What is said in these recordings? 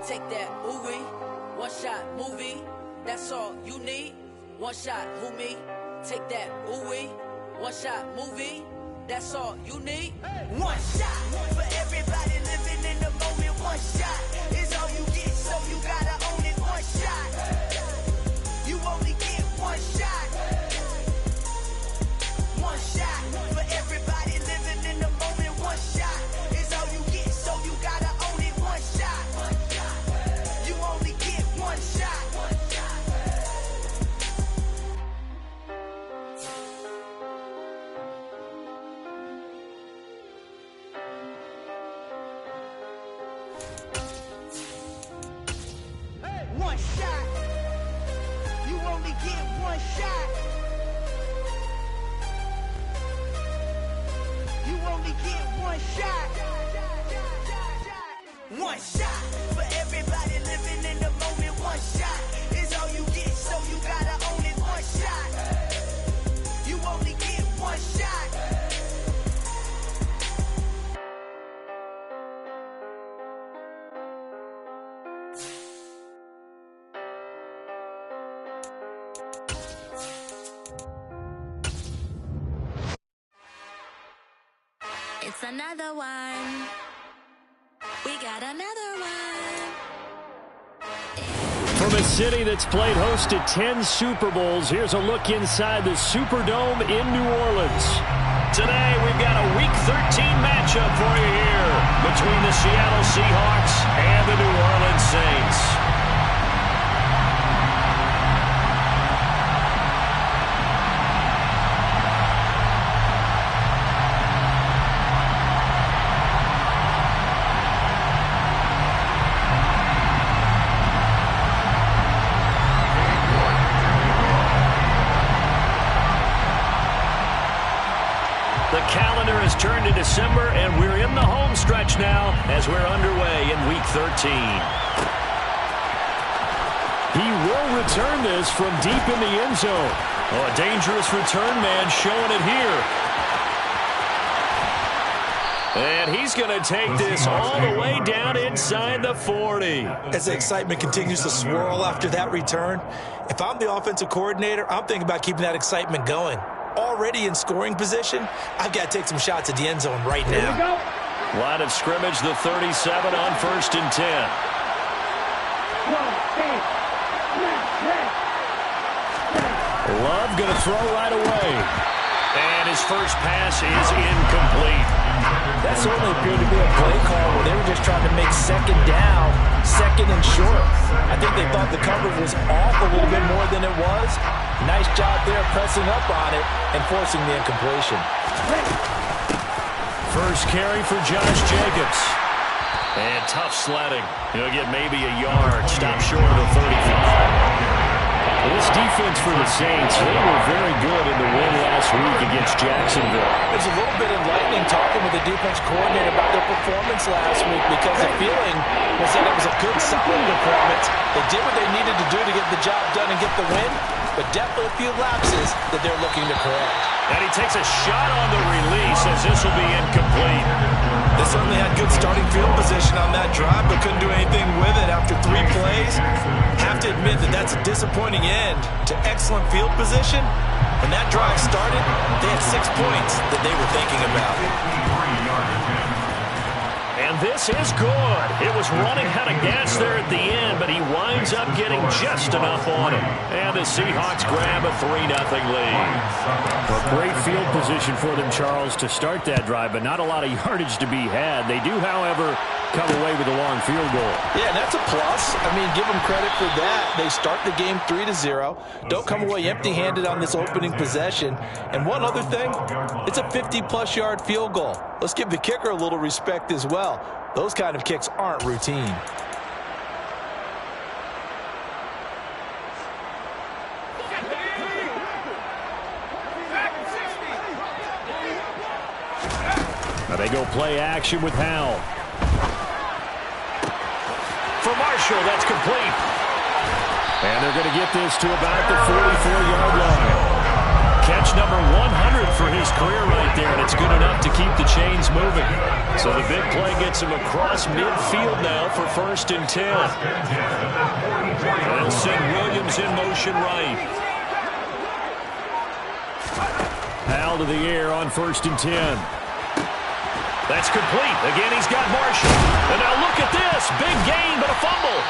take that ooh-wee. One shot movie, that's all you need. One shot who me, take that ooh-wee. One shot movie, that's all you need. One shot for everybody living in the moment. One shot is all you get, so you gotta own it. One shot, you only get one shot. One shot for everybody living in the moment. One shot is all you get, so you gotta own it. One shot, you only get one shot. One shot, you only get one shot. You only get one shot. One shot for everybody living in the moment. One shot is all you get, so you gotta own it. One shot, you only get one shot. It's another one. We got another one. From a city that's played host to 10 Super Bowls, here's a look inside the Superdome in New Orleans. Today, we've got a Week 13 matchup for you here between the Seattle Seahawks and the New Orleans Saints. The calendar has turned to December, and we're in the home stretch now as we're underway in Week 13. He will return this from deep in the end zone. Oh, a dangerous return man showing it here. And he's going to take this all the way down inside the 40. As the excitement continues to swirl after that return, if I'm the offensive coordinator, I'm thinking about keeping that excitement going. Already in scoring position, I've got to take some shots at the end zone right now. Here we go. Line of scrimmage, the 37 on 1st and 10. Love going to throw right away. And his first pass is incomplete. That certainly appeared to be a play call where they were just trying to make second down, second and short. I think they thought the coverage was off a little bit more than it was. Nice job there pressing up on it and forcing the incompletion. First carry for Josh Jacobs. And tough sledding. He'll get maybe a yard. Stop short of the 35. This defense for the Saints, they were very good in the win last week against Jacksonville. It's a little bit enlightening talking with the defense coordinator about their performance last week because the feeling was that it was a good, solid performance. They did what they needed to do to get the job done and get the win, but definitely a few lapses that they're looking to correct. And he takes a shot on the release as this will be incomplete. They certainly had good starting field position on that drive, but couldn't do anything with it after 3 plays. Have to admit that that's a disappointing end to excellent field position. When that drive started, they had 6 points that they were thinking about. And this is good. It was running out of gas there at the end, but he winds up getting just enough on it. And the Seahawks grab a 3-0 lead. Well, great field position for them, Charles, to start that drive, but not a lot of yardage to be had. They do, however, come away with a long field goal. Yeah, that's a plus. I mean, give them credit for that. They start the game 3-0. Don't come away empty-handed on this opening possession. And one other thing, it's a 50-plus yard field goal. Let's give the kicker a little respect as well. Those kind of kicks aren't routine. Now they go play action with Howell. For Marshall, that's complete. And they're going to get this to about the 44-yard line. Catch number 100 for his career right there, and it's good enough to keep the chains moving. So the big play gets him across midfield now for 1st and 10. They'll send Williams in motion right. Out of the air on 1st and 10. That's complete. Again, he's got Marshall. And now look at this. Big gain, but a fumble.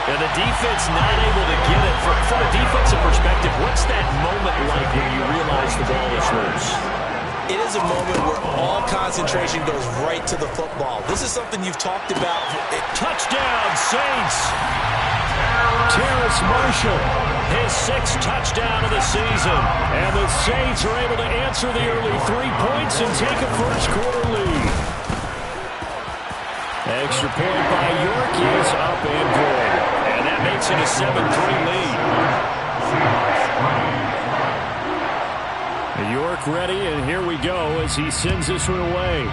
And the defense not able to get it. From a defensive perspective, what's that moment like when you realize the ball is loose? It is a moment where all concentration goes right to the football. This is something you've talked about. Touchdown, Saints. Terrace Marshall, his 6th touchdown of the season. And the Saints are able to answer the early 3 points and take a first-quarter lead. Extra point by York is up and good. And that makes it a 7-3 lead. York ready, and here we go as he sends this one away.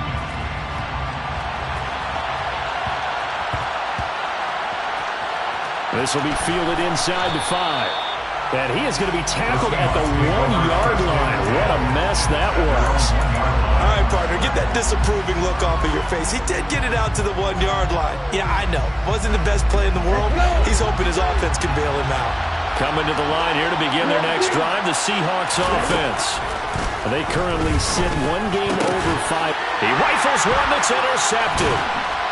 This will be fielded inside the 5. And he is going to be tackled at the 1-yard line. What a mess that was. All right, partner, get that disapproving look off of your face. He did get it out to the 1-yard line. Yeah, I know. Wasn't the best play in the world. He's hoping his offense can bail him out. Coming to the line here to begin their next drive, the Seahawks offense. They currently sit 1 game over 5. He rifles one that's intercepted.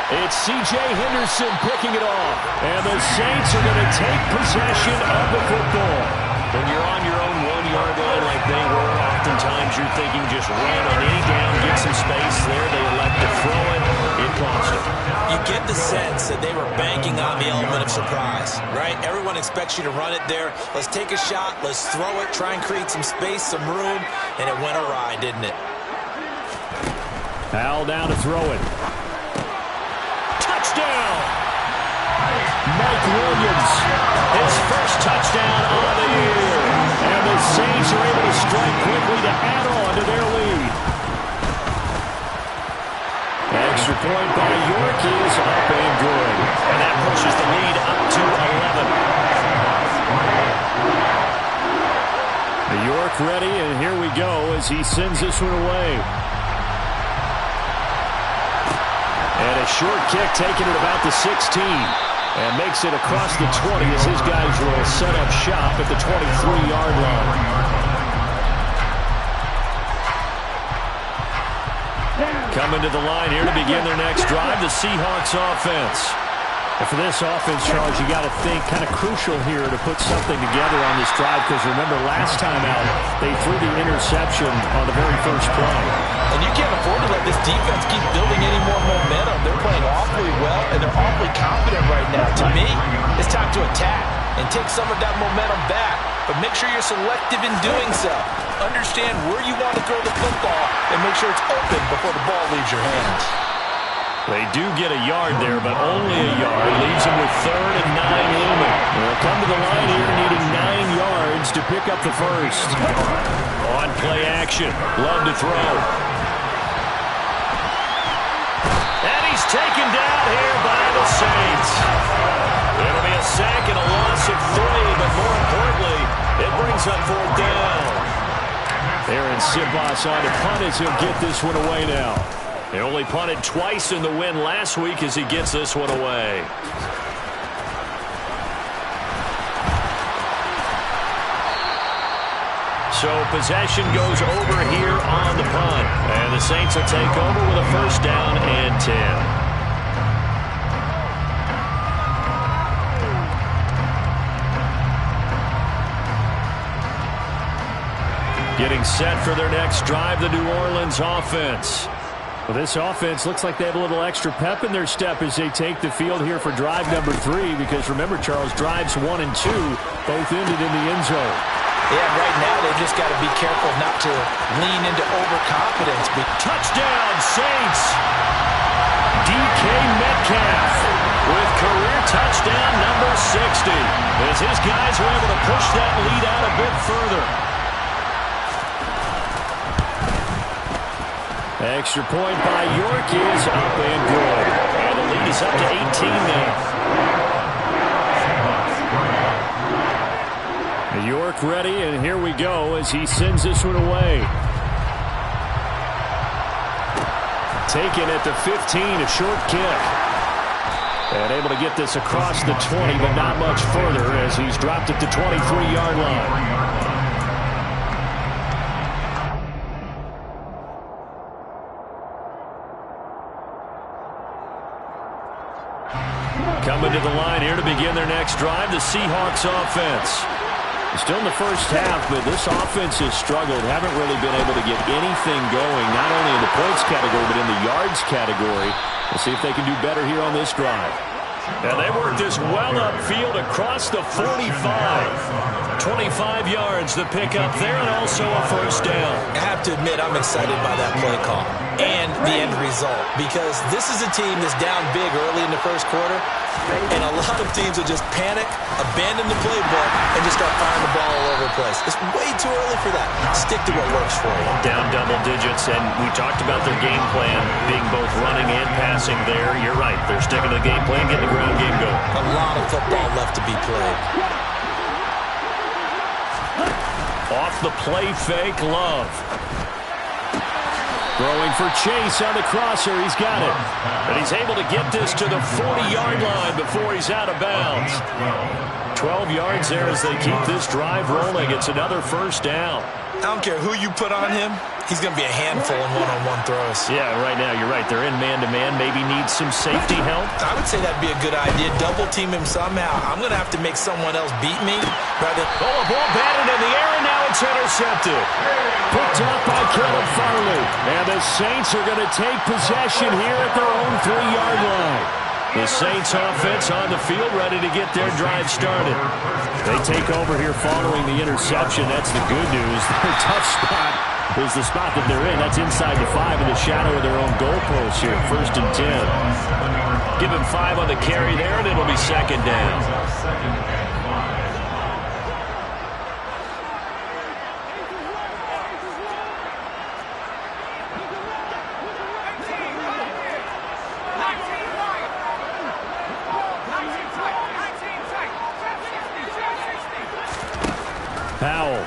It's C.J. Henderson picking it off. And the Saints are going to take possession of the football. When you're on your own 1-yard line like they were, oftentimes you're thinking just run on any down, get some space there. They elect to throw it. It cost them. You get the sense that they were banking on the element of surprise, right? Everyone expects you to run it there. Let's take a shot. Let's throw it. Try and create some space, some room. And it went awry, didn't it? Al down to throw it. Touchdown! Mike Williams, his first touchdown of the year. And the Saints are able to strike quickly to add on to their lead. Extra point by York is up and good. And that pushes the lead up to 11. York ready, and here we go as he sends this one away. And a short kick taken at about the 16. And makes it across the 20 as his guys will set up shop at the 23-yard line. Coming to the line here to begin their next drive, the Seahawks offense. And for this offense, Charles, you got to think kind of crucial here to put something together on this drive, because remember last time out, they threw the interception on the very first play. And you can't afford to let this defense keep building any more momentum. They're playing awfully well, and they're awfully confident right now. To me, it's time to attack and take some of that momentum back, but make sure you're selective in doing so. Understand where you want to throw the football and make sure it's open before the ball leaves your hands. They do get a yard there, but only a yard. Leaves them with 3rd and 9 looming. They'll come to the line here needing 9 yards to pick up the first. On play action. Love to throw. And he's taken down here by the Saints. It'll be a sack and a loss of 3, but more importantly, it brings up 4th down. Aaron Sibas on to punt as he'll get this one away now. He only punted twice in the win last week as he gets this one away. So possession goes over here on the punt. And the Saints will take over with a 1st down and 10. Getting set for their next drive, the New Orleans offense. Well, this offense looks like they have a little extra pep in their step as they take the field here for drive number 3, because remember, Charles, drives 1 and 2 both ended in the end zone. Yeah, right now they just got to be careful not to lean into overconfidence. Touchdown, Saints! DK Metcalf with career touchdown number 60 as his guys were able to push that lead out a bit further. Extra point by York is up and good. And the lead is up to 18 now. York York ready, and here we go as he sends this one away. Taken at the 15, a short kick. And able to get this across the 20, but not much further as he's dropped at the 23-yard line. Coming to the line here to begin their next drive, the Seahawks offense. Still in the first half, but this offense has struggled. Haven't really been able to get anything going, not only in the points category, but in the yards category. We'll see if they can do better here on this drive. And they work this well upfield across the 45. 25 yards the pickup there, and also a first down. I have to admit, I'm excited by that play call and the end result, because this is a team that's down big early in the first quarter, and a lot of teams will just panic, abandon the playbook, and just start firing the ball all over the place. It's way too early for that. Stick to what works for you. Down double digits, and we talked about their game plan being both running and passing there. You're right. They're sticking to the game plan, getting the ground game going. A lot of football left to be played. Off the play fake, Love. Throwing for Chase on the crosser. He's got it. And he's able to get this to the 40-yard line before he's out of bounds. 12 yards there as they keep this drive rolling. It's another first down. I don't care who you put on him. He's going to be a handful in one-on-one throws. Yeah, right now, you're right. They're in man-to-man. Maybe needs some safety help. I would say that'd be a good idea. Double team him somehow. I'm going to have to make someone else beat me. Rather. Oh, a ball batted in the air, and now it's intercepted. Picked up by Caleb Farley. And the Saints are going to take possession here at their own 3-yard line. The Saints offense on the field, ready to get their drive started. They take over here following the interception. That's the good news. Their tough spot is the spot that they're in. That's inside the 5 in the shadow of their own goalpost here. 1st and 10. Give him 5 on the carry there, and it'll be 2nd down. Powell.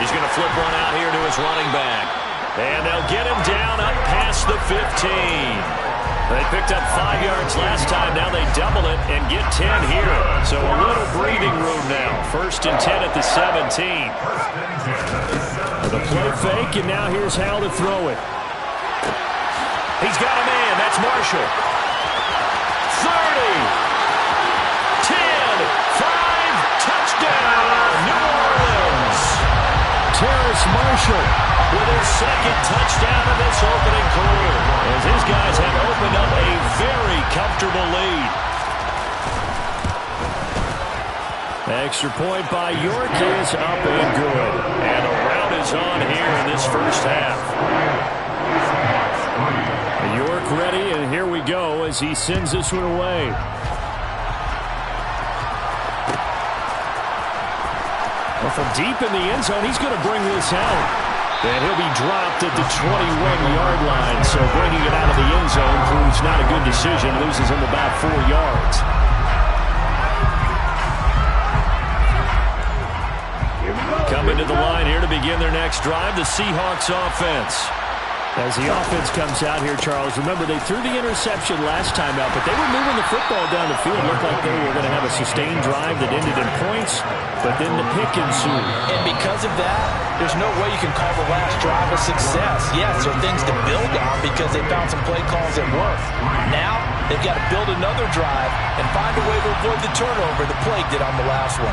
He's going to flip one out here to his running back. And they'll get him down up past the 15. They picked up 5 yards last time. Now they double it and get 10 here. So a little breathing room now. 1st and 10 at the 17. The play fake, and now here's Howell to throw it. He's got a man. That's Marshall. 30. 10. 5. Touchdown. New Orleans. Terrace Marshall with his 2nd touchdown of this opening quarter, as his guys have opened up a very comfortable lead. Extra point by York is up and good. And a rout is on here in this first half. York ready, and here we go as he sends this one away. Well, from deep in the end zone, he's going to bring this out. And he'll be dropped at the 21-yard line. So bringing it out of the end zone proves not a good decision. Loses him about 4 yards. Coming to the line here to begin their next drive, the Seahawks offense. As the offense comes out here, Charles, remember they threw the interception last time out, but they were moving the football down the field. It looked like they were going to have a sustained drive that ended in points, but then the pick ensued. And because of that, there's no way you can call the last drive a success. Yes, there are things to build on because they found some play calls that work. Now, they've got to build another drive and find a way to avoid the turnover the play did on the last one.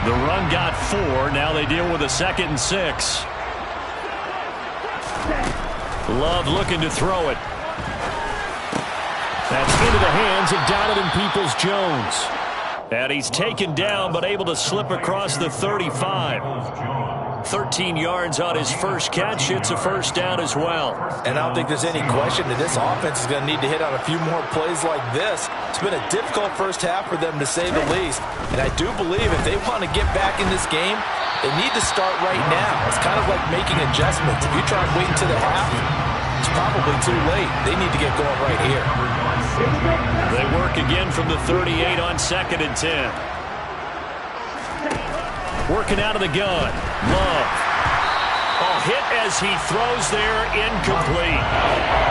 The run got 4. Now they deal with a 2nd and 6. Love looking to throw it. That's into the hands of Donovan Peoples-Jones. And he's taken down, but able to slip across the 35. 13 yards on his first catch. It's a first down as well. And I don't think there's any question that this offense is going to need to hit on a few more plays like this. It's been a difficult first half for them, to say the least. And I do believe if they want to get back in this game, they need to start right now. It's kind of like making adjustments. If you try and wait until the half, it's probably too late. They need to get going right here. They work again from the 38 on 2nd and 10. Working out of the gun. Love. Oh, hit as he throws there, incomplete.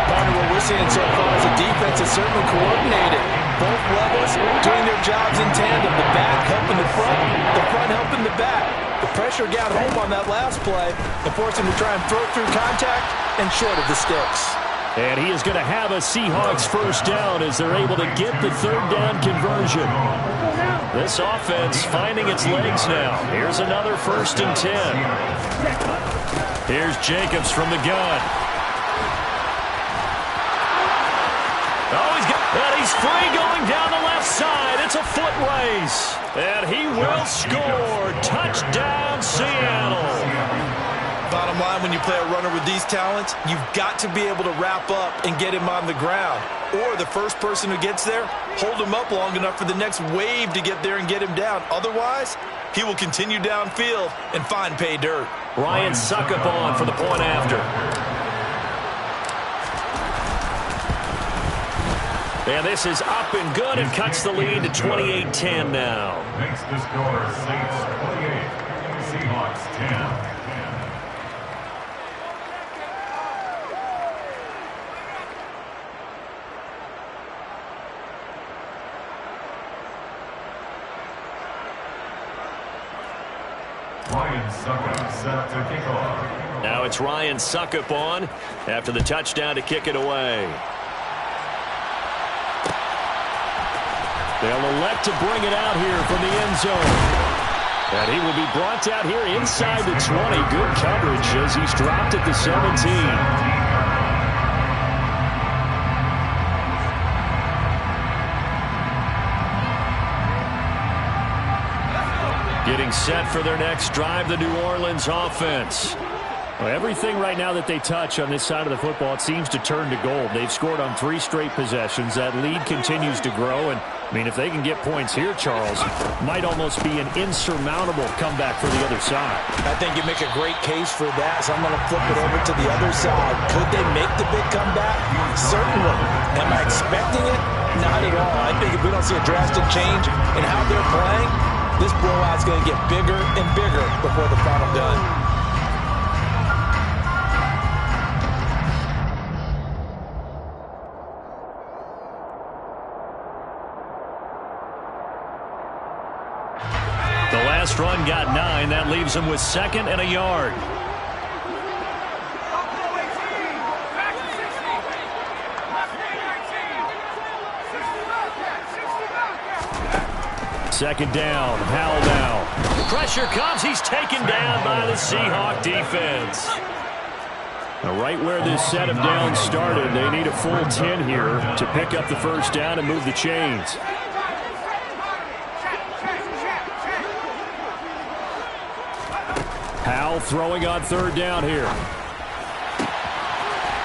Partner, what we're seeing so far is the defense is certainly coordinated. Both levels doing their jobs in tandem. The back helping the front helping the back. The pressure got home on that last play and forced him to try and throw through contact and short of the sticks. And he is going to have a Seahawks first down as they're able to get the third down conversion. This offense finding its legs now. Here's another 1st and 10. Here's Jacobs from the gun. Oh, he's free going down the left side. It's a foot race. And he will score. Touchdown, Seattle. Bottom line, when you play a runner with these talents, you've got to be able to wrap up and get him on the ground. Or the first person who gets there, hold him up long enough for the next wave to get there and get him down. Otherwise, he will continue downfield and find pay dirt. Ryan Suckup on for the point after. And this is up and good and cuts the lead to 28-10 now. Makes the score Saints 28, Seahawks 10. Ryan Suckup set to kick off. Now it's Ryan Suckup on after the touchdown to kick it away. They'll elect to bring it out here from the end zone. And he will be brought out here inside the 20. Good coverage as he's dropped at the 17. Getting set for their next drive, the New Orleans offense. Well, everything right now that they touch on this side of the football, it seems to turn to gold. They've scored on 3 straight possessions. That lead continues to grow. And, I mean, if they can get points here, Charles, might almost be an insurmountable comeback for the other side. I think you make a great case for that, so I'm going to flip it over to the other side. Could they make the big comeback? Certainly. Am I expecting it? Not at all. I think if we don't see a drastic change in how they're playing, this blowout's going to get bigger and bigger before the final gun. The last run got 9. That leaves him with 2nd and a yard. Second down, Howell now. Pressure comes, he's taken down by the Seahawk defense. Now, right where this set of downs started, they need a full 10 here to pick up the first down and move the chains. Howell throwing on 3rd down here.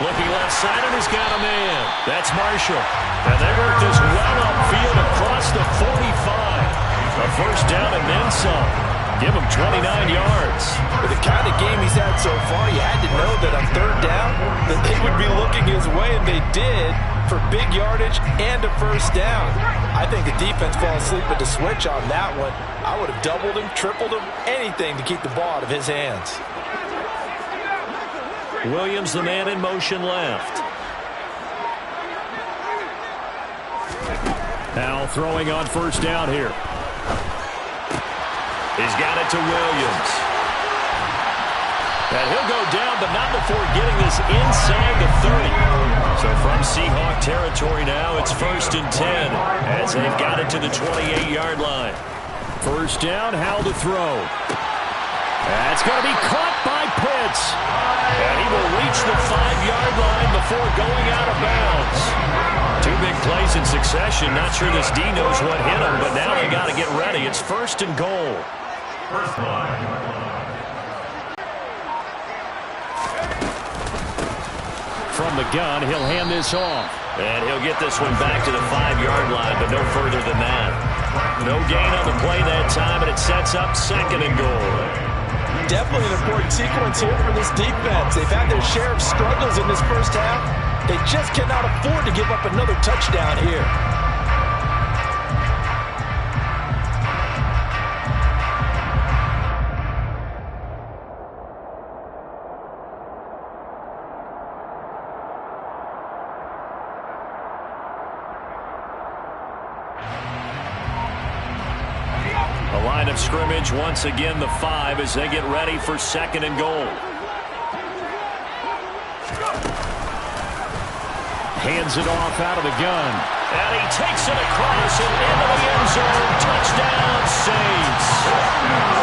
Looking left side, and he's got a man. That's Marshall. And they work this well upfield across the 45. A first down and then some. Give him 29 yards. With the kind of game he's had so far, you had to know that on 3rd down that they would be looking his way, and they did, for big yardage and a first down. I think the defense fell asleep at the switch on that one. I would have doubled him, tripled him, anything to keep the ball out of his hands. Williams, the man in motion left. Now throwing on first down here. He's got it to Williams. And he'll go down, but not before getting this inside the 30. So from Seahawk territory now, it's 1st and 10 as they've got it to the 28-yard line. First down, Howell to throw. That's going to be caught by Pitts. And he will reach the 5-yard line before going out of bounds. 2 big plays in succession. Not sure this D knows what hit him, but now they got to get ready. It's 1st and goal. First line. from the gun. He'll hand this off. And he'll get this one back to the 5-yard line, but no further than that. No gain on the play that time, and it sets up 2nd and goal. Definitely an important sequence here for this defense. They've had their share of struggles in this first half. They just cannot afford to give up another touchdown here. Of scrimmage once again the 5 as they get ready for 2nd and goal. Hands it off out of the gun, and he takes it across and into the end zone. Touchdown Saints.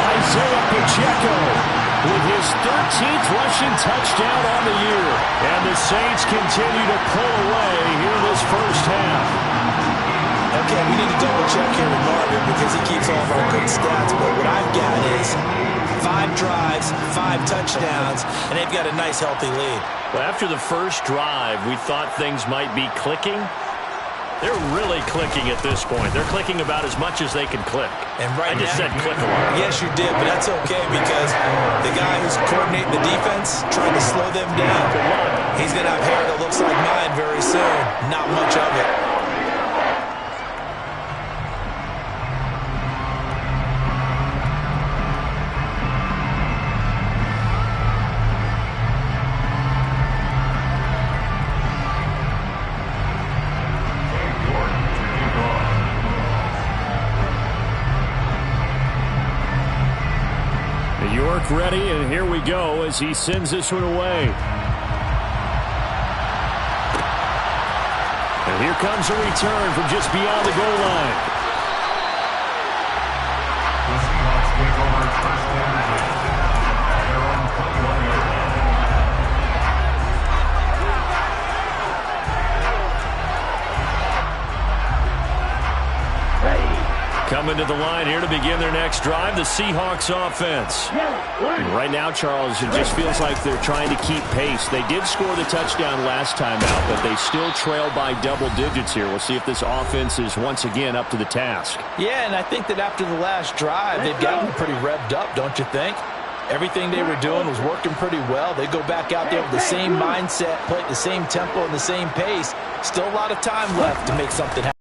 Isaiah Pacheco with his 13th rushing touchdown on the year, and the Saints continue to pull away here in this first half. Okay, we need to double-check here with Marvin because he keeps all of our good stats, but what I've got is 5 drives, 5 touchdowns, and they've got a nice, healthy lead. Well, after the first drive, we thought things might be clicking. They're really clicking at this point. They're clicking about as much as they can click. And right I just now, said click a lot. Yes, you did, but that's okay because the guy who's coordinating the defense, trying to slow them down, he's going to have hair that looks like mine very soon. Not much of it. Ready, and here we go as he sends this one away. And here comes a return from just beyond the goal line. The Seahawks take over first down. They're on 21-yard line. Coming to the line here to begin their next drive, the Seahawks offense. And right now, Charles, it just feels like they're trying to keep pace. They did score the touchdown last time out, but they still trail by double digits here. We'll see if this offense is once again up to the task. Yeah, and I think that after the last drive, they've gotten pretty revved up, don't you think? Everything they were doing was working pretty well. They go back out there with the same mindset, play at the same tempo and the same pace. Still a lot of time left to make something happen.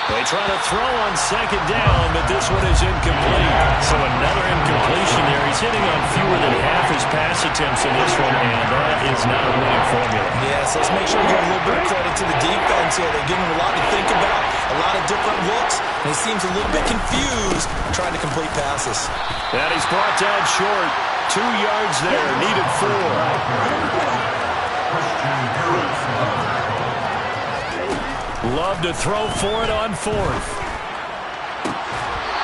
They try to throw on 2nd down, but this one is incomplete. So another incompletion there. He's hitting on fewer than half his pass attempts in this one, and that is not a winning formula. Yes, let's make sure we give a little bit of credit to the defense here. They give him a lot to think about, a lot of different looks, and he seems a little bit confused trying to complete passes. And he's brought down short. 2 yards there, needed 4. Love to throw for it on 4th.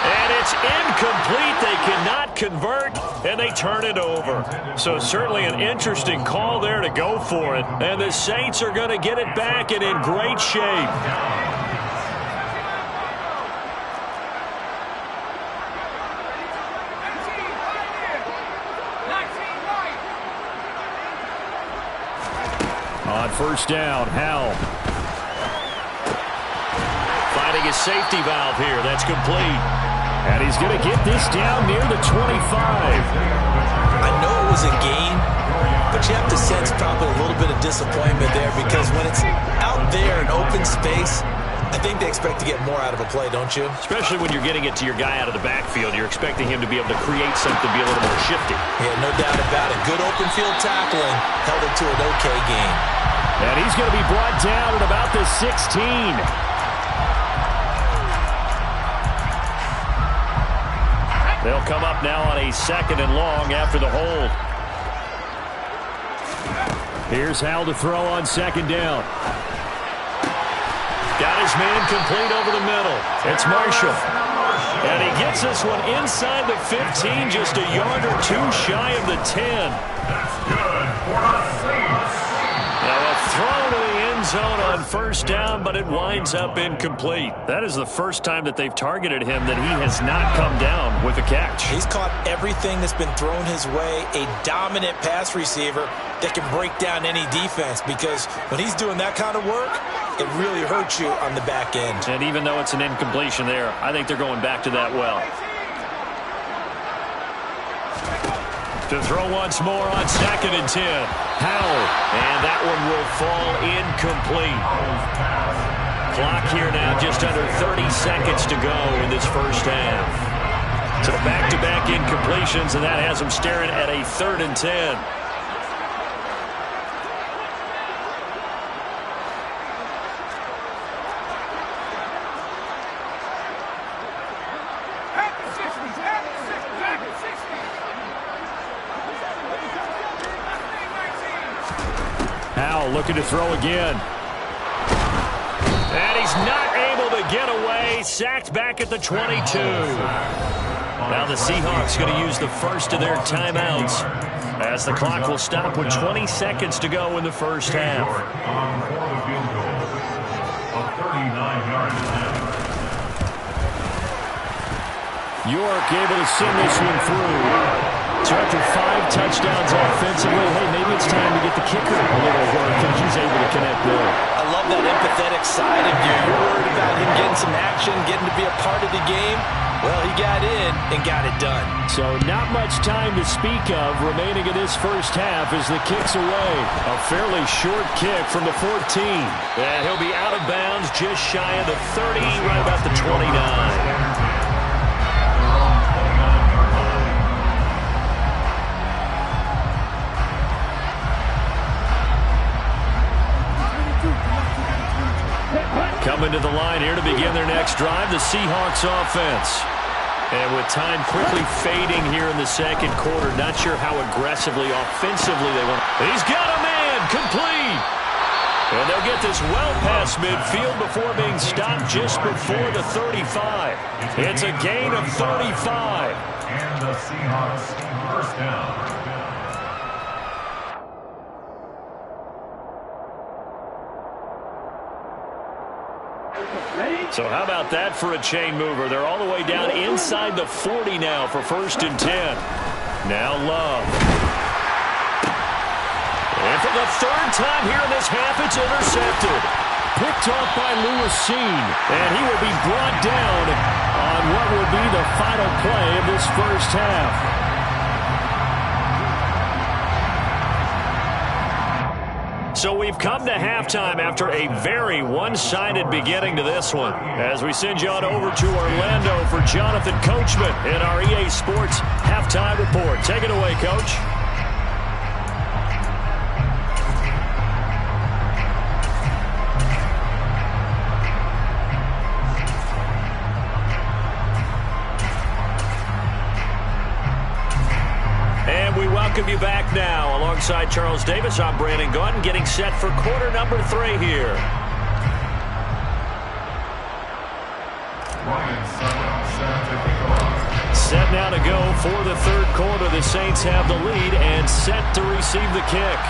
And it's incomplete. They cannot convert, and they turn it over. So certainly an interesting call there to go for it. And the Saints are going to get it back and in great shape. On 1st down, Howell. Finding his safety valve here. That's complete. And he's going to get this down near the 25. I know it was a gain, but you have to sense probably a little bit of disappointment there because when it's out there in open space, I think they expect to get more out of a play, don't you? Especially when you're getting it to your guy out of the backfield. You're expecting him to be able to create something, be a little more shifty. Yeah, no doubt about it. Good open field tackling held it to an okay gain. And he's going to be brought down at about the 16. They'll come up now on a 2nd and long after the hold. Here's Howell to throw on 2nd down. Got his man complete over the middle. It's Marshall. And he gets this one inside the 15, just a yard or 2 shy of the 10. That's good for the Saints. Now a throw to the end end zone on first down, but it winds up incomplete. That is the first time that they've targeted him that he has not come down with a catch. He's caught everything that's been thrown his way, a dominant pass receiver that can break down any defense, because when he's doing that kind of work, it really hurts you on the back end. And even though it's an incompletion there, I think they're going back to that well. To throw once more on 2nd and 10. Howell. And that one will fall incomplete. Clock here now just under 30 seconds to go in this first half. So back-to-back incompletions, and that has them staring at a 3rd and 10. Looking to throw again. And he's not able to get away. Sacked back at the 22. Now the Seahawks going to use the first of their timeouts as the clock will stop with 20 seconds to go in the first half. York able to send this one through. So after 5 touchdowns offensively, hey, maybe it's time to get the kicker a little work, and he's able to connect there. I love that empathetic side of you. You're worried about him getting some action, getting to be a part of the game. Well, he got in and got it done. So not much time to speak of remaining in this first half as the kick's away. A fairly short kick from the 14. And he'll be out of bounds just shy of the 30, right about the 29. Coming to the line here to begin their next drive, the Seahawks offense. And with time quickly fading here in the second quarter, not sure how aggressively, offensively they want. He's got a man, complete. And they'll get this well past midfield before being stopped just before the 35. It's a gain of 35. And the Seahawks first down. So how about that for a chain mover? They're all the way down inside the 40 now for 1st and 10. Now Love. And for the 3rd time here in this half, it's intercepted. Picked off by Lewisine. And he will be brought down on what will be the final play of this first half. So we've come to halftime after a very one-sided beginning to this one. As we send you on over to Orlando for Jonathan Coachman in our EA Sports Halftime Report. Take it away, Coach. Welcome you back now. Alongside Charles Davis, I'm Brandon Gunn, getting set for quarter number 3 here. Set now to go for the 3rd quarter. The Saints have the lead and set to receive the kick.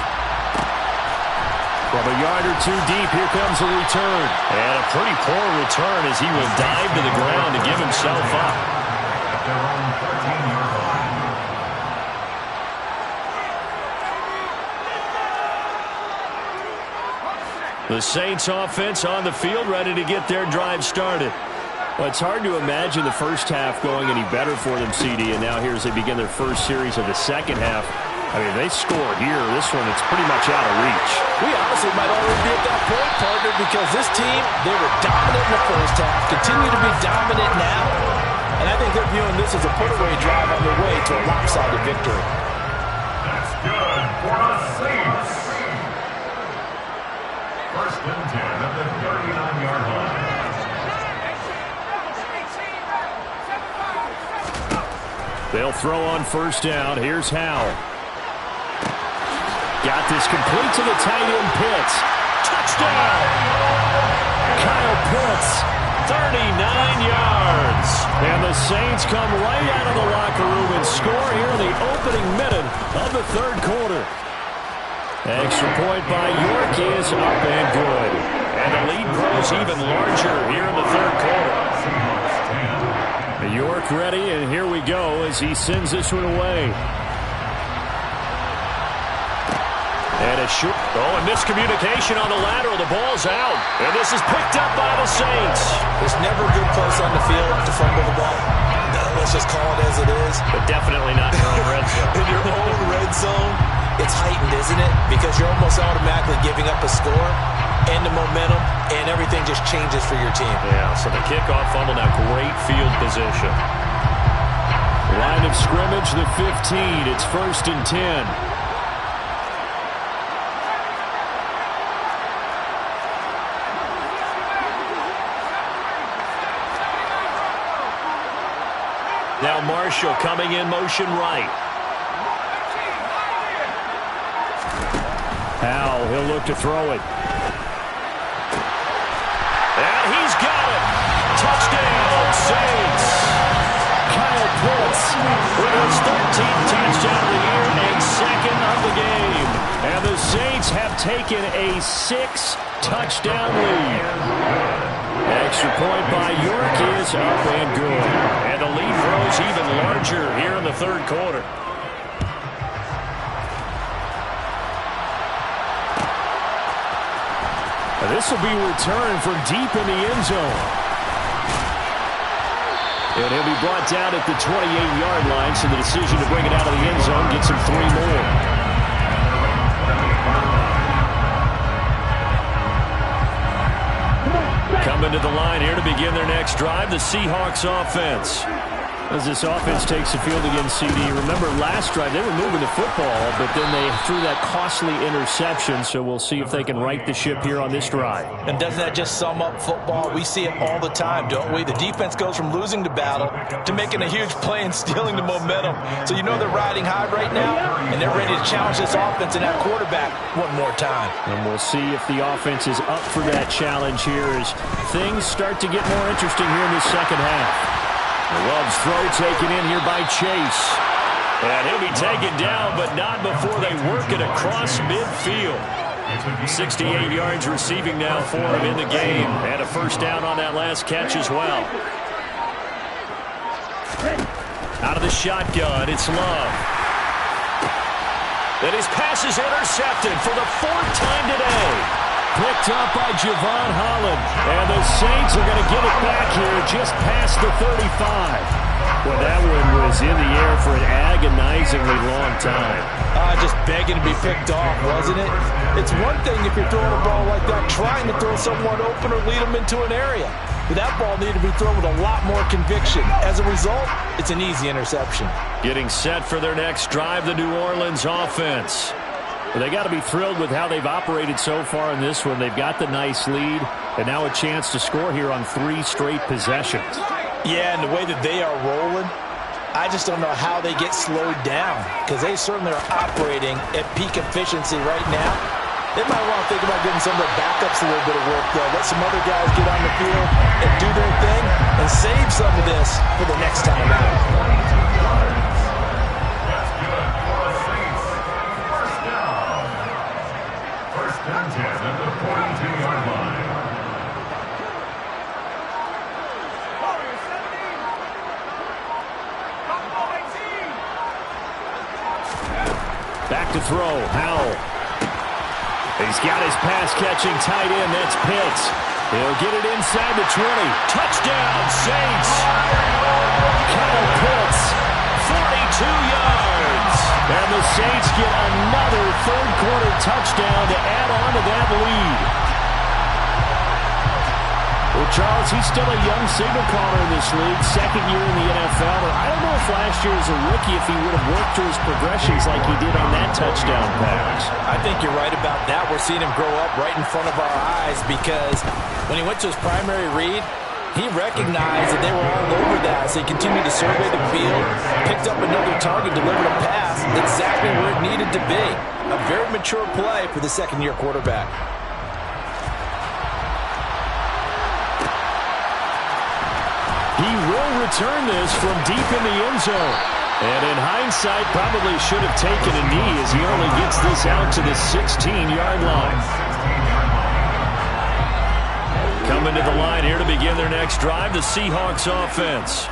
From a yard or 2 deep, here comes a return. And a pretty poor return as he will dive to the ground to give himself up. At their own 13-yard line. The Saints offense on the field, ready to get their drive started. Well, it's hard to imagine the first half going any better for them, CD, and now here as they begin their first series of the second half. I mean, they score here. This one, it's pretty much out of reach. We honestly might already be at that point, partner, because this team, they were dominant in the first half, continue to be dominant now, and I think they're viewing this as a put-away drive on their way to a lopsided victory. That's good for the Saints. 1st and 10 at the 39-yard line. They'll throw on first down. Here's Howell. Got this complete to the tight end, Pitts. Touchdown! Kyle Pitts, 39 yards. And the Saints come right out of the locker room and score here in the opening minute of the 3rd quarter. Extra point by York is up and good. And the lead grows even larger here in the third quarter. York ready, and here we go as he sends this one away. And a shoot. Oh, and miscommunication on the lateral. The ball's out. And this is picked up by the Saints. There's never a good place on the field to fumble the ball. Let's just call it as it is. But definitely not in your own red zone. In your own red zone, it's heightened, isn't it? Because you're almost automatically giving up a score and the momentum, and everything just changes for your team. Yeah, so the kickoff fumble, now great field position. Line of scrimmage, the 15. It's 1st and 10. Now Marshall coming in motion right. Howell, he'll look to throw it. And he's got it. Touchdown, Saints. Kyle Pitts with his 13th touchdown of the year and 2nd of the game. And the Saints have taken a 6-touchdown lead. Extra point by York is up and good. And the lead grows even larger here in the third quarter. This will be returned from deep in the end zone. And he'll be brought down at the 28-yard line, so the decision to bring it out of the end zone gets him 3 more. Coming to the line here to begin their next drive, the Seahawks offense. As this offense takes the field against CD. Remember last drive, they were moving the football, but then they threw that costly interception, so we'll see if they can right the ship here on this drive. And doesn't that just sum up football? We see it all the time, don't we? The defense goes from losing the battle to making a huge play and stealing the momentum. So you know they're riding high right now, and they're ready to challenge this offense and that quarterback one more time. And we'll see if the offense is up for that challenge here as things start to get more interesting here in the second half. Love's throw taken in here by Chase. And he'll be taken down, but not before they work it across midfield. 68 yards receiving now for him in the game. And a first down on that last catch as well. Out of the shotgun, it's Love. And his pass is intercepted for the 4th time today. Picked up by Javon Holland. And the Saints are going to get it back here just past the 35. Well, that one was in the air for an agonizingly long time. Just begging to be picked off, wasn't it? It's one thing if you're throwing a ball like that, trying to throw someone open or lead them into an area. But that ball needed to be thrown with a lot more conviction. As a result, it's an easy interception. Getting set for their next drive, the New Orleans offense. Well, they got to be thrilled with how they've operated so far in this one. They've got the nice lead, and now a chance to score here on 3 straight possessions. Yeah, and the way that they are rolling, I just don't know how they get slowed down, because they certainly are operating at peak efficiency right now. They might want to think about giving some of their backups a little bit of work, though. Let some other guys get on the field and do their thing and save some of this for the next time out. Back to throw, Howell. He's got his pass-catching tight end, that's Pitts. He'll get it inside the 20. Touchdown, Saints! Kyle Pitts, 42 yards. And the Saints get another third-quarter touchdown to add on to that lead. Well, Charles, he's still a young signal caller in this league, 2nd year in the NFL. But I don't know if last year as a rookie, if he would have worked through his progressions like he did on that touchdown pass. I think you're right about that. We're seeing him grow up right in front of our eyes because when he went to his primary read, he recognized that they were all over that. So he continued to survey the field, picked up another target, delivered a pass exactly where it needed to be. A very mature play for the 2nd-year quarterback. He will return this from deep in the end zone. And in hindsight, probably should have taken a knee as he only gets this out to the 16-yard line. Coming to the line here to begin their next drive, the Seahawks offense.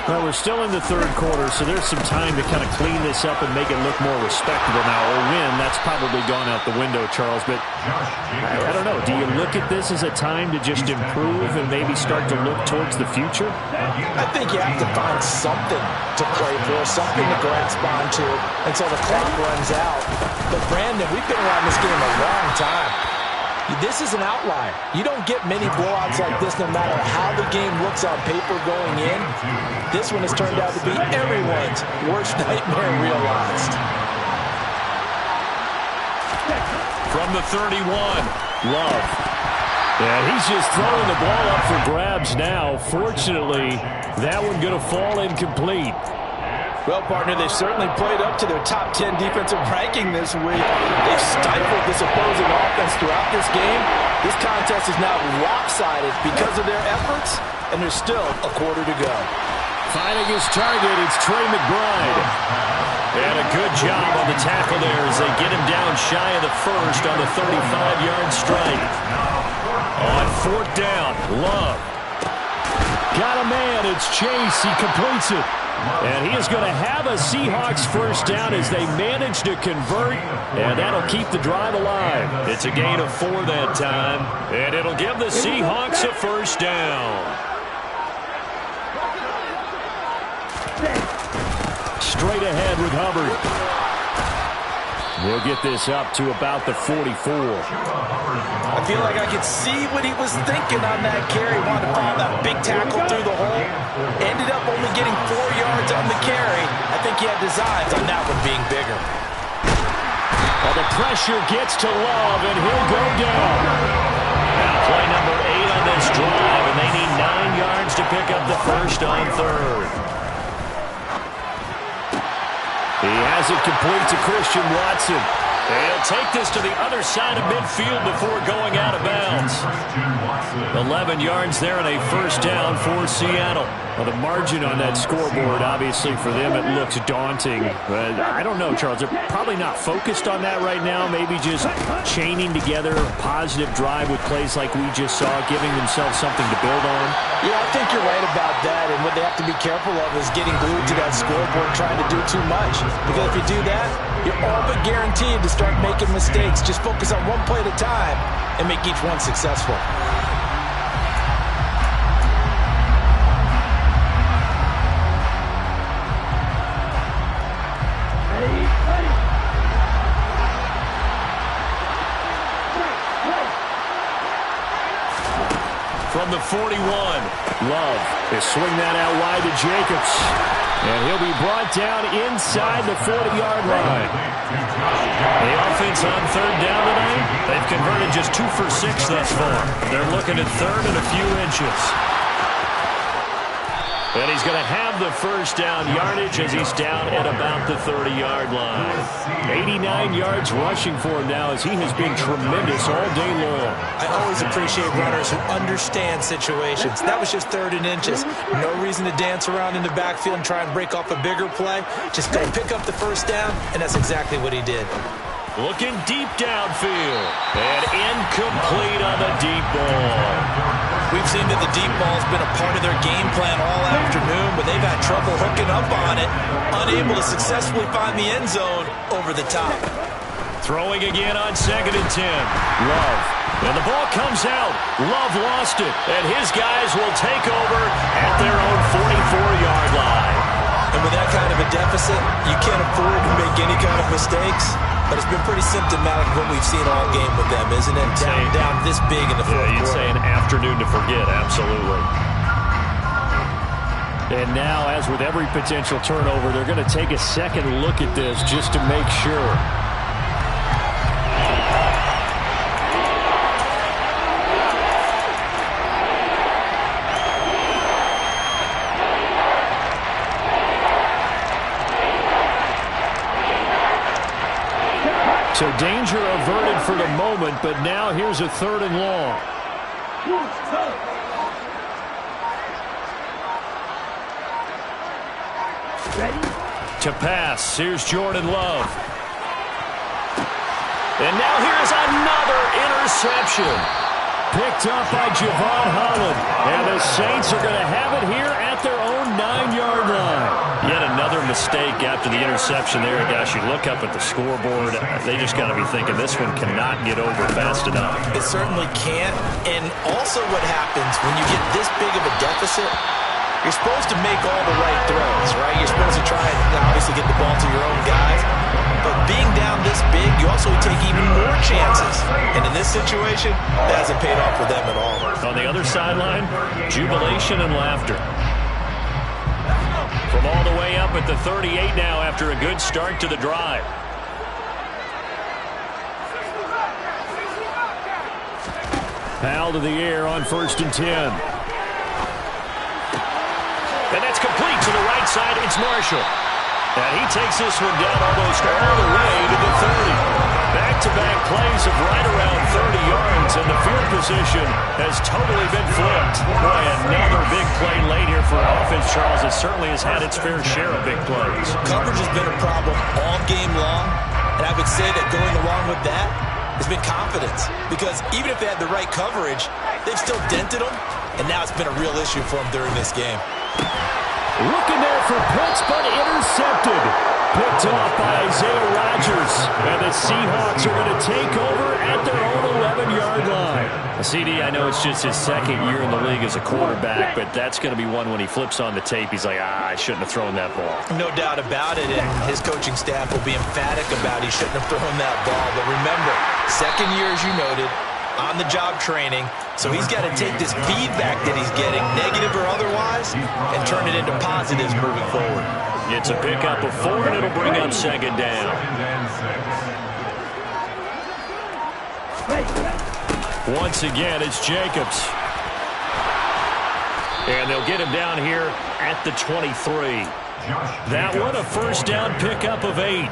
Well, we're still in the third quarter, so there's some time to kind of clean this up and make it look more respectable now. Or win, that's probably gone out the window, Charles. But I don't know. Do you look at this as a time to just improve and maybe start to look towards the future? I think you have to find something to play for, something to grasp onto until the clock runs out. But, Brandon, we've been around this game a long time. This is an outlier. You don't get many blowouts like this no matter how the game looks on paper going in. This one has turned out to be everyone's worst nightmare realized. From the 31, Love. Yeah, he's just throwing the ball up for grabs now. Fortunately, that one going to fall incomplete. Well, partner, they've certainly played up to their top 10 defensive ranking this week. They've stifled this opposing offense throughout this game. This contest is now lopsided because of their efforts, and there's still a quarter to go. Finding his target, it's Trey McBride. And a good job on the tackle there as they get him down shy of the first on the 35-yard strike. On fourth down, Love. Got a man, it's Chase, he completes it. And he is going to have a Seahawks first down as they manage to convert, and that'll keep the drive alive. It's a gain of 4 that time, and it'll give the Seahawks a first down. Straight ahead with Hubbard. We'll get this up to about the 44. I feel like I could see what he was thinking on that carry. Wanted to follow that big tackle through the hole. Ended up only getting 4 yards on the carry. I think he had designs on that one being bigger. Well, the pressure gets to Love, and he'll go down. Now play number 8 on this drive, and they need 9 yards to pick up the first on third. He has it complete to Christian Watson. He'll take this to the other side of midfield before going out of bounds. 11 yards there and a first down for Seattle. Well, the margin on that scoreboard, obviously for them, it looks daunting. But I don't know, Charles. They're probably not focused on that right now. Maybe just chaining together a positive drive with plays like we just saw, giving themselves something to build on. Yeah, I think you're right about that. And what they have to be careful of is getting glued to that scoreboard, trying to do too much. Because if you do that, you're all but guaranteed to start making mistakes. Just focus on one play at a time and make each one successful. From the 41, Love is swing that out wide to Jacobs. And he'll be brought down inside the 40-yard line. The offense on third down tonight, they've converted just 2 for 6 thus far. They're looking at third and a few inches. And he's going to have the first down yardage as he's down at about the 30-yard line. 89 yards rushing for him now as he has been tremendous all day long. I always appreciate runners who understand situations. That was just third and inches. No reason to dance around in the backfield and try and break off a bigger play. Just go pick up the first down, and that's exactly what he did. Looking deep downfield. And incomplete on the deep ball. We've seen that the deep ball's been a part of their game plan all afternoon, but they've had trouble hooking up on it, unable to successfully find the end zone over the top. Throwing again on 2nd and 10. Love. And the ball comes out. Love lost it. And his guys will take over at their own 44-yard line. And with that kind of a deficit, you can't afford to make any kind of mistakes. But it's been pretty symptomatic of what we've seen all game with them, isn't it? Down this big in the fourth quarter. You'd say an afternoon to forget, absolutely. And now, as with every potential turnover, they're going to take a second look at this just to make sure. So danger averted for the moment, but now here's a 3rd and long. To pass, here's Jordan Love. And now here's another interception. Picked up by Javon Holland. And the Saints are going to have it here at their own 9-yard line. Yet another mistake after the interception there. Gosh, you look up at the scoreboard. They just got to be thinking this one cannot get over fast enough. It certainly can't. And also what happens when you get this big of a deficit, you're supposed to make all the right throws, right? You're supposed to try and obviously get the ball to your own guys. But being down this big, you also take even more chances. And in this situation, that hasn't paid off for them at all. On the other sideline, jubilation and laughter. From all the way up at the 38 now after a good start to the drive. Powell to the air on 1st and 10. And that's complete to the right side. It's Marshall. And he takes this one down almost all the way to the 30. Back-to-back plays of right around 30 yards, and the field position has totally been flipped. Boy, another big play late here for offense, Charles. It certainly has had its fair share of big plays. Coverage has been a problem all game long, and I would say that going along with that has been confidence. Because even if they had the right coverage, they've still dented them, and now it's been a real issue for them during this game. Looking there for Pitts, but intercepted. Picked off by Isaiah Rodgers. And the Seahawks are going to take over at their own 11-yard line. CD, I know it's just his second year in the league as a quarterback, but that's going to be one when he flips on the tape. He's like, I shouldn't have thrown that ball. No doubt about it, and his coaching staff will be emphatic about he shouldn't have thrown that ball. But remember, second year, as you noted, on-the-job training, so he's got to take this feedback that he's getting, negative or otherwise, and turn it into positives moving forward. It's a pickup of 4, and it'll bring up 2nd down. Once again, it's Jacobs. And they'll get him down here at the 23. That one, a 1st down pickup of 8.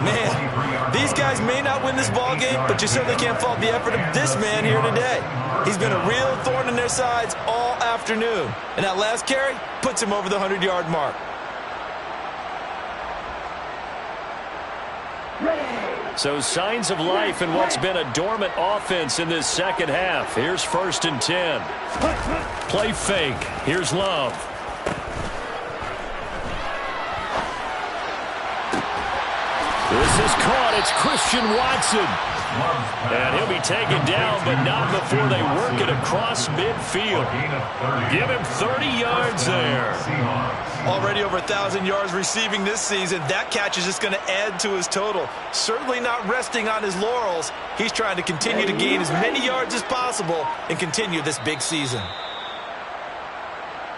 Man, these guys may not win this ball game, but you certainly can't fault the effort of this man here today. He's been a real thorn in their sides all afternoon. And that last carry puts him over the 100-yard mark. So signs of life in what's been a dormant offense in this second half. Here's 1st and 10. Play fake. Here's Love. This is caught. It's Christian Watson. And he'll be taken down, but not before they work it across midfield. Give him 30 yards there. Already over 1,000 yards receiving this season. That catch is just going to add to his total. Certainly not resting on his laurels. He's trying to continue to gain as many yards as possible and continue this big season.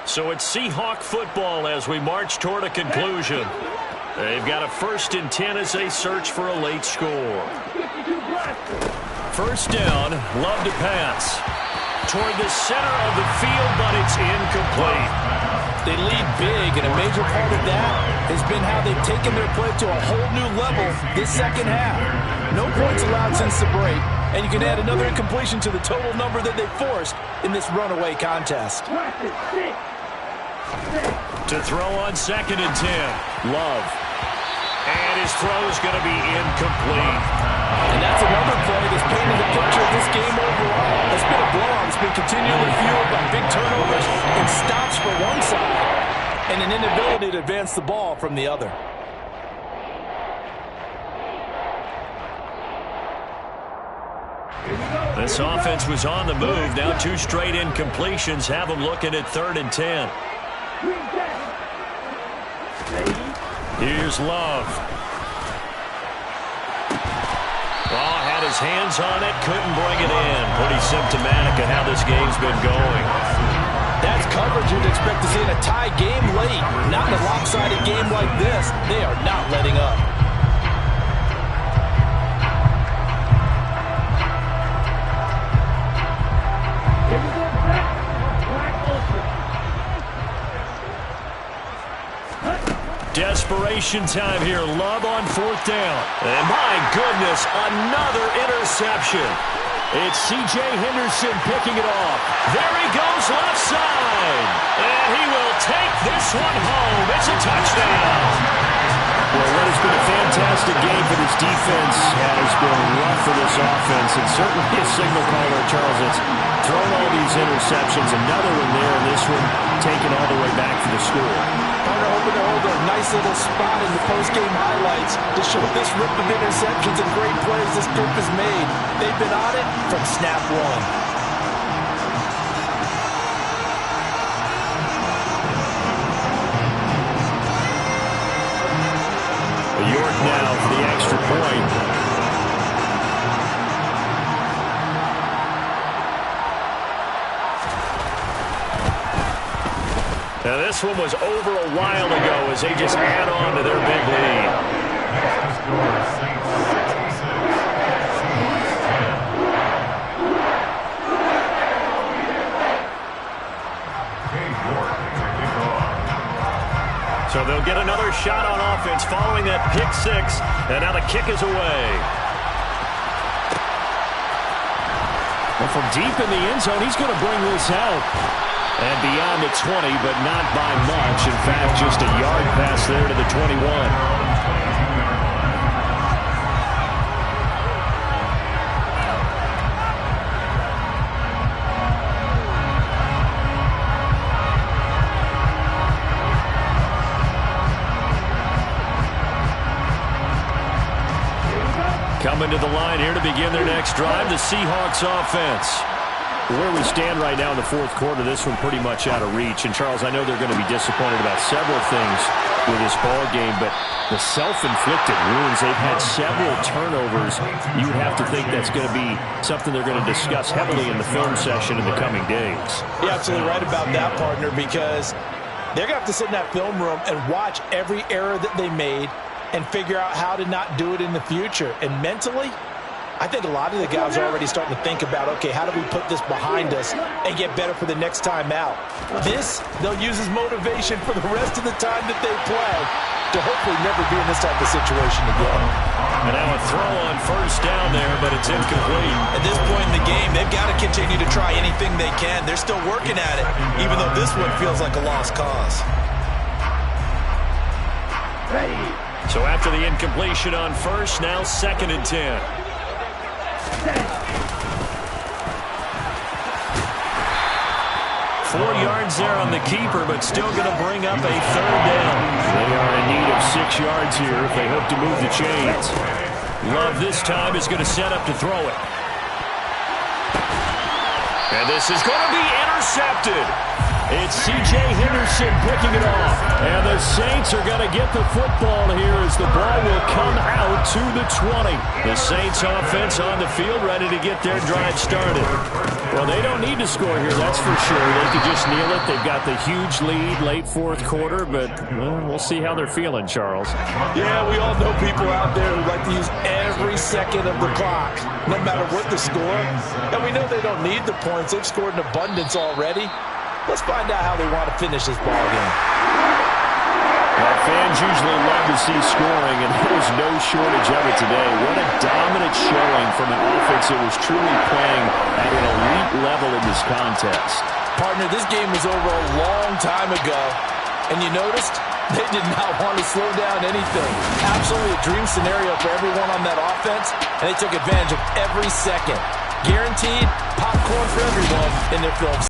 So it's Seahawk football as we march toward a conclusion. They've got a 1st and 10 as they search for a late score. 1st down, Love to pass. Toward the center of the field, but it's incomplete. They lead big, and a major part of that has been how they've taken their play to a whole new level this second half. No points allowed since the break, and you can add another incompletion to the total number that they forced in this runaway contest. To throw on 2nd and 10, Love. And his throw's going to be incomplete. And that's another play that's painted the picture of this game overall. It's been a blowout. It's been continually fueled by big turnovers and stops for one side and an inability to advance the ball from the other. This offense was on the move. Now 2 straight incompletions have them looking at 3rd and 10. Here's Love. Had his hands on it, couldn't bring it in. Pretty symptomatic of how this game's been going. That's coverage you'd expect to see in a tie game late. Not in a lopsided game like this. They are not letting up. Desperation time here. Love on 4th down. And my goodness, another interception. It's C.J. Henderson picking it off. There he goes left side. And he will take this one home. It's a touchdown. Well, what has been a fantastic game for this defense has been rough for this offense, and certainly a signal caller, Charles, that's thrown all these interceptions. Another one there, and this one taken all the way back for the score. Partner hoping to hold a nice little spot in the post-game highlights to show this rip of interceptions and great plays this group has made. They've been on it from snap one. York now for the extra point. Now this one was over a while ago as they just add on to their big lead. So they'll get another shot on offense following that pick six, and now the kick is away. Well, from deep in the end zone, he's going to bring this out. And beyond the 20, but not by much. In fact, just a yard pass there to the 21. Coming to the line here to begin their next drive, the Seahawks offense. Where we stand right now in the fourth quarter, this one pretty much out of reach. And, Charles, I know they're going to be disappointed about several things with this ball game, but the self-inflicted wounds, they've had several turnovers. You would have to think that's going to be something they're going to discuss heavily in the film session in the coming days. You're absolutely right about that, partner, because they're going to have to sit in that film room and watch every error that they made and figure out how to not do it in the future. And mentally, I think a lot of the guys are already starting to think about, okay, how do we put this behind us and get better for the next time out? This, they'll use as motivation for the rest of the time that they play to hopefully never be in this type of situation again. And now a throw on first down there, but it's incomplete. At this point in the game, they've got to continue to try anything they can. They're still working at it, even though this one feels like a lost cause. So after the incompletion on first, now 2nd and 10. 4 yards there on the keeper, but still going to bring up a 3rd down. They are in need of 6 yards here if they hope to move the chains. Love this time is going to set up to throw it. And this is going to be intercepted. It's C.J. Henderson picking it off. And the Saints are going to get the football here as the ball will come out to the 20. The Saints offense on the field ready to get their drive started. Well, they don't need to score here, that's for sure. They could just kneel it. They've got the huge lead late fourth quarter, but we'll see how they're feeling, Charles. Yeah, we all know people out there who like to use every second of the clock, no matter what the score. And we know they don't need the points. They've scored in abundance already. Let's find out how they want to finish this ball game. Well, fans usually love to see scoring, and there's no shortage of it today. What a dominant showing from an offense that was truly playing at an elite level in this contest. Partner, this game was over a long time ago, and you noticed they did not want to slow down anything. Absolutely a dream scenario for everyone on that offense, and they took advantage of every second. Guaranteed popcorn for everyone in their film.